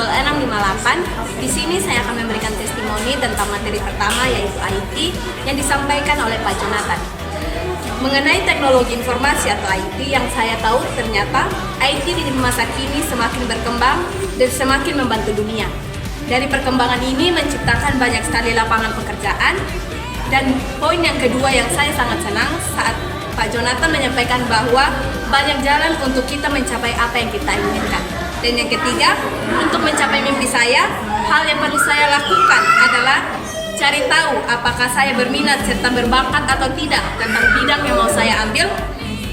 0658. Di sini saya akan memberikan testimoni tentang materi pertama yaitu IT yang disampaikan oleh Pak Jonathan. Mengenai teknologi informasi atau IT yang saya tahu ternyata IT di masa kini semakin berkembang dan semakin membantu dunia. Dari perkembangan ini menciptakan banyak sekali lapangan pekerjaan. Dan poin yang kedua yang saya sangat senang saat Pak Jonathan menyampaikan bahwa banyak jalan untuk kita mencapai apa yang kita inginkan. Dan yang ketiga, untuk mencapai mimpi saya, hal yang perlu saya lakukan adalah cari tahu apakah saya berminat serta berbakat atau tidak tentang bidang yang mau saya ambil.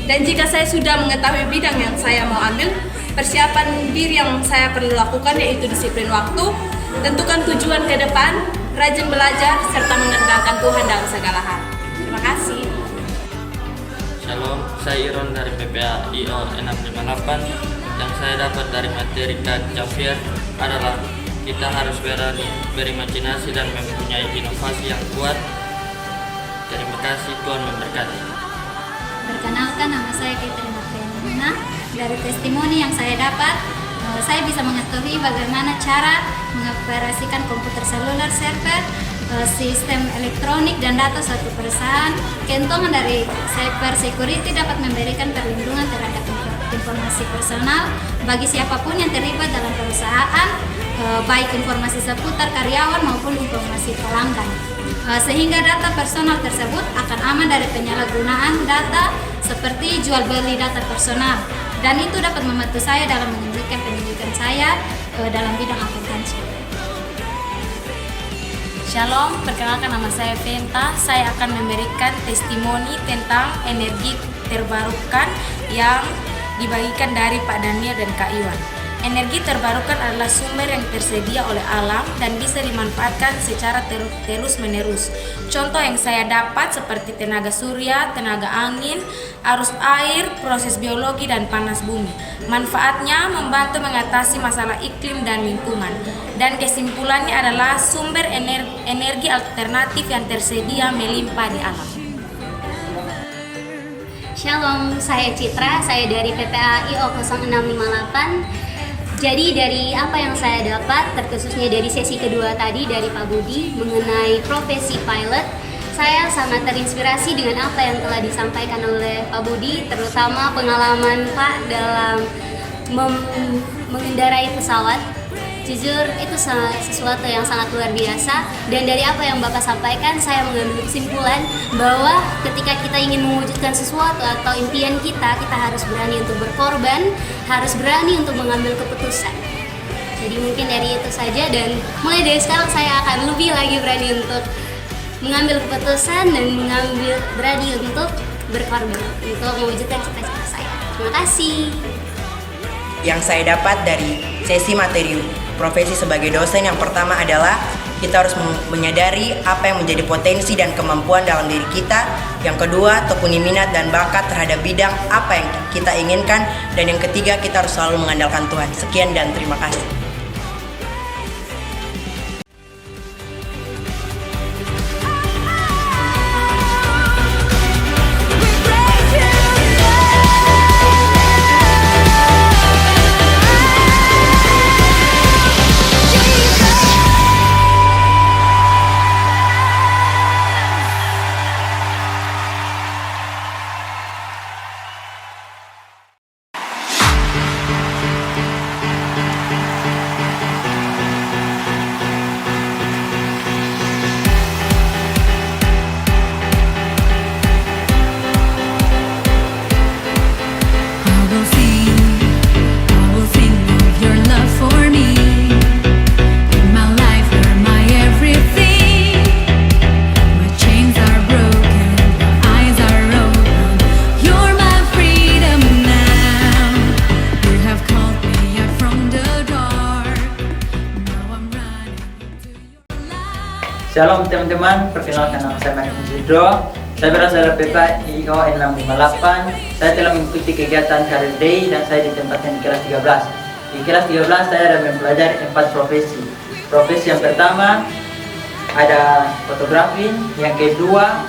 Dan jika saya sudah mengetahui bidang yang saya mau ambil, persiapan diri yang saya perlu lakukan yaitu disiplin waktu, tentukan tujuan ke depan, rajin belajar, serta mengandalkan Tuhan dalam segala hal. Terima kasih. Shalom, saya Iron dari PPA IO 658. Yang saya dapat dari materi Kak Javier adalah kita harus berani berimajinasi dan mempunyai inovasi yang kuat. Terima kasih, Tuhan memberkati. Perkenalkan, nama saya Katrina Fenomena. Dari testimoni yang saya dapat, saya bisa mengetahui bagaimana cara mengoperasikan komputer seluler, server, sistem elektronik dan data suatu perusahaan. Keuntungan dari cyber security dapat memberikan perlindungan terhadap informasi personal bagi siapapun yang terlibat dalam perusahaan, baik informasi seputar karyawan maupun informasi pelanggan. Sehingga data personal tersebut akan aman dari penyalahgunaan data seperti jual beli data personal. Dan itu dapat membantu saya dalam melanjutkan pendidikan saya dalam bidang akuntansi. Shalom, perkenalkan nama saya Venta. Saya akan memberikan testimoni tentang energi terbarukan yang dibagikan dari Pak Daniel dan Kak Iwan. Energi terbarukan adalah sumber yang tersedia oleh alam dan bisa dimanfaatkan secara terus-menerus. Contoh yang saya dapat seperti tenaga surya, tenaga angin, arus air, proses biologi, dan panas bumi. Manfaatnya membantu mengatasi masalah iklim dan lingkungan. Dan kesimpulannya adalah sumber energi alternatif yang tersedia melimpah di alam. Shalom, saya Citra, saya dari PPA IO 0658. Jadi dari apa yang saya dapat, terkhususnya dari sesi kedua tadi dari Pak Budi mengenai profesi pilot, saya sangat terinspirasi dengan apa yang telah disampaikan oleh Pak Budi, terutama pengalaman Pak dalam mengendarai pesawat. Jujur itu sesuatu yang sangat luar biasa, dan dari apa yang Bapak sampaikan saya mengambil kesimpulan bahwa ketika kita ingin mewujudkan sesuatu atau impian kita harus berani untuk berkorban, harus berani untuk mengambil keputusan. Jadi mungkin dari itu saja, dan mulai dari sekarang saya akan lebih lagi berani untuk mengambil keputusan dan berani untuk berkorban untuk mewujudkan cita-cita saya. Terima kasih. Yang saya dapat dari sesi materi profesi sebagai dosen, yang pertama adalah kita harus menyadari apa yang menjadi potensi dan kemampuan dalam diri kita. Yang kedua, tekuni minat dan bakat terhadap bidang apa yang kita inginkan. Dan yang ketiga, kita harus selalu mengandalkan Tuhan. Sekian dan terima kasih. Shalom teman-teman, perkenalkan nama saya Martin Zidro. Saya berasal dari PPA IO 658. Saya telah mengikuti kegiatan Career Day dan saya ditempatkan di kelas 13. Di kelas 13 saya ada mempelajari 4 profesi. Profesi yang pertama ada fotografi, yang kedua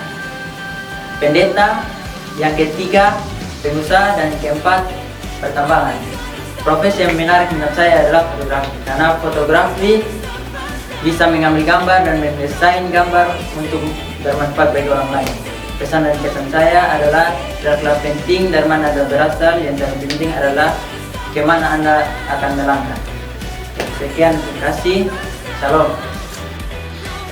pendeta, yang ketiga pengusaha, dan yang keempat pertambangan. Profesi yang menarik menurut saya adalah fotografi, karena fotografi bisa mengambil gambar dan mendesain gambar untuk bermanfaat bagi orang lain. Pesan dan kesan saya adalah tidaklah penting dari mana Anda berasal, yang terpenting adalah kemana Anda akan melangkah. Sekian, terima kasih. Shalom.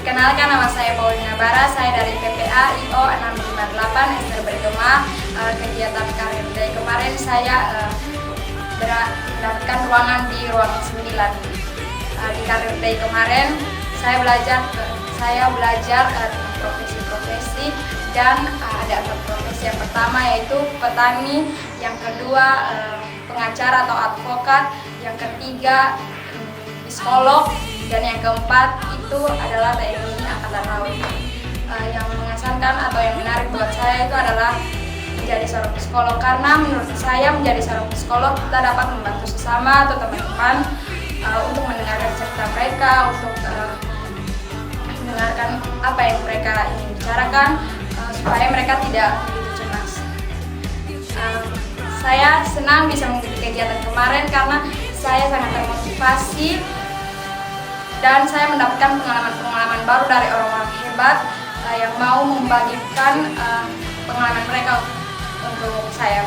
Perkenalkan, nama saya Paulina Bara, saya dari PPA IO 658 Ester Bergema. Kegiatan karir day kemarin saya mendapatkan ruangan di ruangan 9. Di karir day kemarin saya belajar profesi-profesi dan ada 4 profesi. Yang pertama yaitu petani, yang kedua pengacara atau advokat, yang ketiga psikolog, dan yang keempat itu adalah TNI Angkatan Laut. Yang mengesankan atau yang menarik buat saya itu adalah menjadi seorang psikolog, karena menurut saya menjadi seorang psikolog kita dapat membantu sesama atau teman-teman untuk mendengarkan cerita mereka, untuk mendengarkan apa yang mereka ingin bicarakan supaya mereka tidak begitu cemas. Saya senang bisa mengikuti kegiatan kemarin karena saya sangat termotivasi dan saya mendapatkan pengalaman-pengalaman baru dari orang-orang hebat yang mau membagikan pengalaman mereka untuk saya.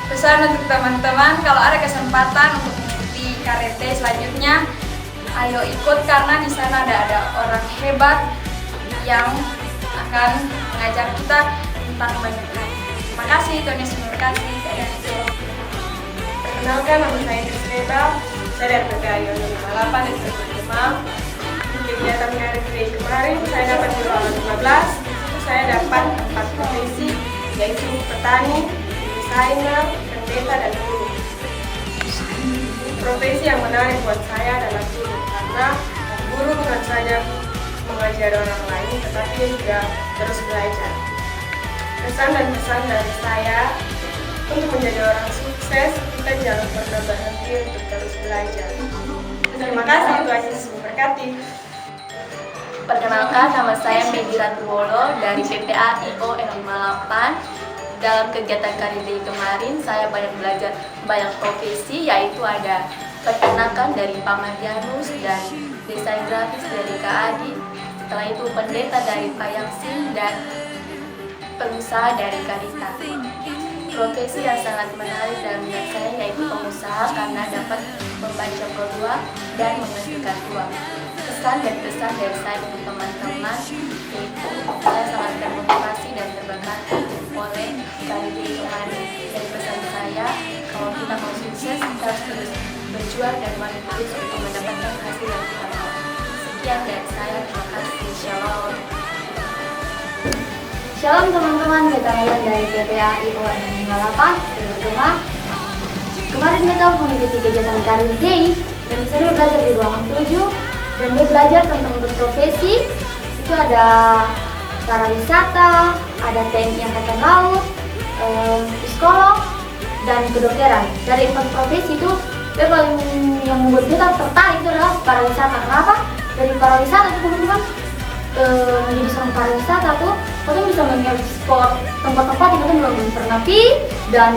Pesan untuk teman-teman, kalau ada kesempatan untuk mengikuti karir day selanjutnya, ayo ikut, karena di sana ada orang hebat yang akan mengajar kita tentang banyak hal. Terima kasih, Tuhan Yesus memberkati. Perkenalkan, nama saya Trisreta, saya dari PPA IO 658 Ester Bergema. Di kegiatan karir day kemarin saya dapat di ruangan 15. Saya dapat 4 profesi, yaitu petani, desainer, pendeta, dan guru. Profesi yang menarik buat saya adalah guru, karena guru bukan saja mengajari orang lain, tetapi juga terus belajar. Pesan dan pesan dari saya, untuk menjadi orang sukses, kita jangan pernah berhenti untuk terus belajar. Terima kasih, Tuhan Yesus memberkati. Perkenalkan, nama saya Megi Ratuwolo dari PPA IO 658. Dalam kegiatan karir day kemarin, saya banyak belajar banyak profesi, yaitu ada peternakan dari Pak Mardianus dan desain grafis dari Kak Adi. Setelah itu pendeta dari Pak Yaksin dan pengusaha dari Kak Rita. Profesi yang sangat menarik dalam minat saya yaitu pengusaha, karena dapat membaca peluang dan menghasilkan uang. Pesan dan pesan dari saya untuk teman-teman yaitu saya sangat termotivasi dan terberkati oleh karir day kemarin. Dan pesan saya, kalau kita mau sukses, kita harus terus berjuang dan terus untuk mendapatkan hasil yang kita mau. Sekian dari saya, terima kasih. Shalom. Shalom teman-teman, kalian dari PPA IO 658 Bergema. Kemarin kita mengikuti kegiatan karir day dan saya belajar di ruangan 7 dan dia belajar tentang berprofesi. Itu ada pariwisata, ada TNI Angkatan Laut, psikolog, dan kedokteran. Dari 4 profesi itu yang paling yang membuat kita tertarik itu adalah pariwisata. Kenapa? Dari pariwisata itu teman-teman, menjadi seorang pariwisata tuh kita bisa mengekspor tempat-tempat yang kita belum pernah pergi, dan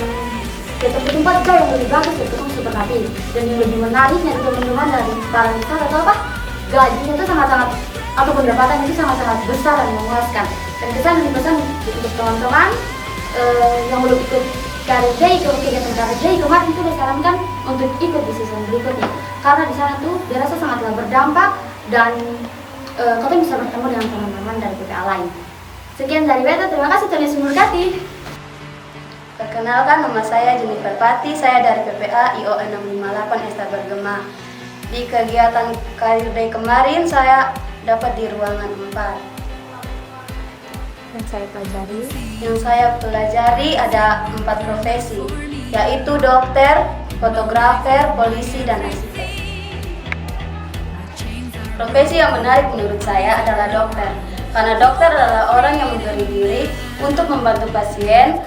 ke tempat-tempat juga yang lebih bagus yang kita bisa pernah pergi. Dan yang lebih menariknya teman-teman dari pariwisata itu apa? Gajinya itu sangat-sangat, atau pendapatannya itu sangat-sangat besar dan memuaskan. Dan pesan untuk teman-teman yang belum ikut karir day, kegiatan karir day kemarin itu disarankan untuk ikut di season berikutnya, karena di sana tuh dirasa sangatlah berdampak dan kalian bisa bertemu dengan teman-teman dari PPA lain. Sekian dari Beta, terima kasih, Tuhan Yesus memberkati. Perkenalkan, nama saya Jennifer Pati, saya dari PPA IO 658 Ester Bergema. Di kegiatan karir day kemarin saya dapat di ruangan 4. Yang saya pelajari ada 4 profesi, yaitu dokter, fotografer, polisi, dan arsitek. Profesi yang menarik menurut saya adalah dokter, karena dokter adalah orang yang memberi diri untuk membantu pasien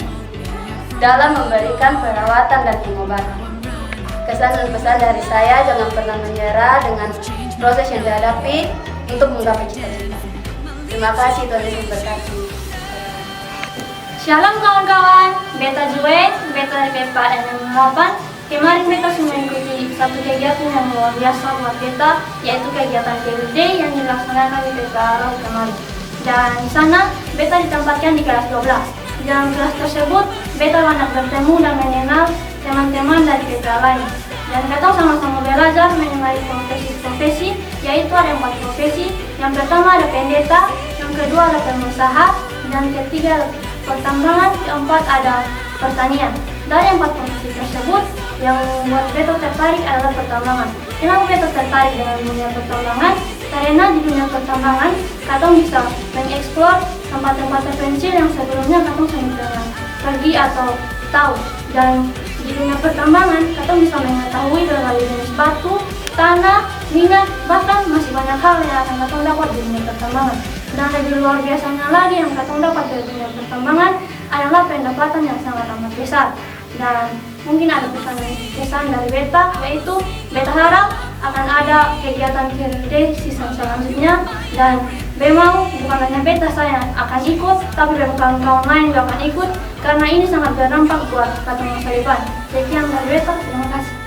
dalam memberikan perawatan dan pengobatan. Kesan dan pesan dari saya, jangan pernah menyerah dengan proses yang dihadapi untuk menggapai cita-cita. Terima kasih, Tuhan Yesus memberkati. Shalom kawan-kawan, Beta Jue, Beta dari PPA 658. Kemarin beta sudah mengikuti satu kegiatan yang luar biasa buat beta, yaitu kegiatan Career Day yang dilaksanakan di PPA Arau kemarin. Dan di sana beta ditempatkan di kelas 12. Dalam kelas tersebut, beta banyak bertemu dan mengenal teman-teman dari PPA lain. Dan kita sama-sama belajar mengenai profesi-profesi, yaitu ada 4 profesi. Yang pertama ada pendeta, yang kedua ada pengusaha, dan ketiga ada pertambangan, keempat ada pertanian. Dari 4 profesi tersebut, yang membuat beta tertarik adalah pertambangan. Kenapa beta tertarik dengan dunia pertambangan? Karena di dunia pertambangan, kita bisa mengeksplor tempat-tempat terpencil yang sebelumnya kita tidak pernah pergi atau tahu. Dan di dunia pertambangan, kita bisa mengetahui berbagai jenis batu, tanah, minyak, bahkan masih banyak hal yang akan kita dapat di dunia pertambangan. Dan lebih luar biasanya lagi yang kita dapat dari dunia pertambangan adalah pendapatan yang sangat amat besar. Dan mungkin ada pesan dari beta, yaitu beta harap akan ada kegiatan Career Day season selanjutnya. Dan memang bukan hanya beta saya akan ikut, tapi kawan-kawan lain juga akan ikut, karena ini sangat berdampak buat masa depan. Sekian dari beta, terima kasih.